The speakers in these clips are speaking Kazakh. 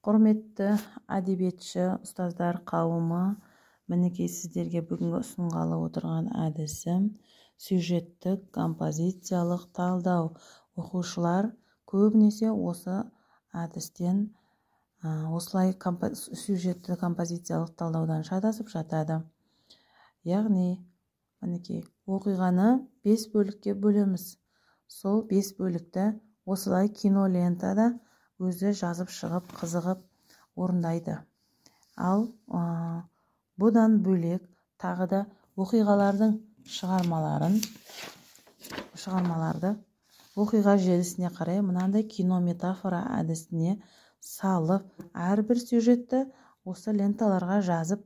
Құрметті әдебиетші ұстаздар қауымы, мінекей сіздерге бүгінгі ұсынғалы отырған әдісім сюжеттік композициялық талдау. Оқушылар көбінесе осы әдістен осылай сюжетті композициялық талдаудан шатасып жатады. Яғни, мінекей оқиғаны 5 бөлікке бөлеміз. Сол 5 бөлікті осылай кинолентада өзі жазып шығып, қызығып орындайды. Ал бұдан бөлек тағы да оқиғалардың шығармаларды оқиға желісіне қарай мынандай кинометафора әдісіне салып, әрбір сюжетті осы ленталарға жазып,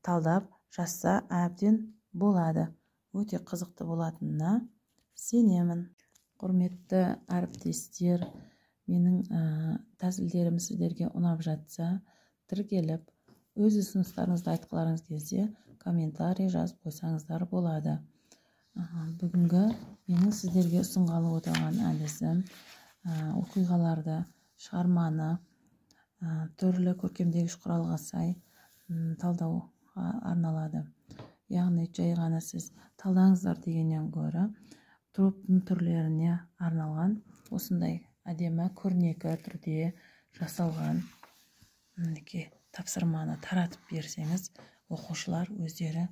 талдап жазса әбден болады. Өте қызықты болатынына сенемін. Құрметті әріптестер, менің тәсілдерім сіздерге ұнап жатса, тіркеліп, өз ұсыныстарыңызды айтқыларыңыз келсе, комментарий жазып қойсаңыздар болады. Бүгінгі менің сіздерге ұсынғалы отырған әдісім оқиғаларды, шығарманы түрлі көркемдегіш құралға сай талдауға арналады. Яғни жай ғана сіз талдаңыздар дегеннен гөрі троптың түрлеріне арналған осындай әдемі көрнекі түрде жасалған тапсырманы таратып берсеңіз, оқушылар өздері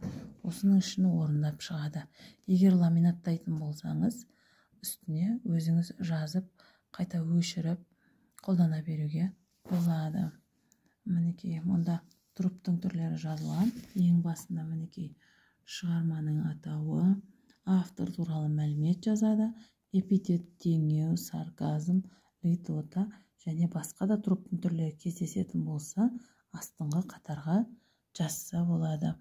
осының ішін орындап шығады. Егер ламинаттайтын болсаңыз, үстіне өзіңіз жазып, қайта өшіріп, қолдана беруге болады. Мінекей, мұнда троптың түрлері жазылған. Ең басында мінекей шығарманың атауы, автор туралы мәлімет жазады, эпитет, теңеу, сарказм, литота және басқа да троптың түрлері кездесетін болса, астыңғы қатарға жазса болады.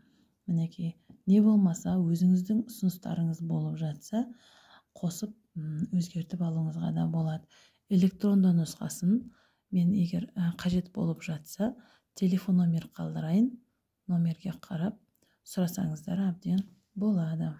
Мінекей, не болмаса өзіңіздің ұсыныстарыңыз болып жатса, қосып өзгертіп алуыңызға да болады. Электронды нұсқасын мен егер қажет болып жатса, телефон номер қалдырайын, номерге қарап сұрасаңыздар әбден болады.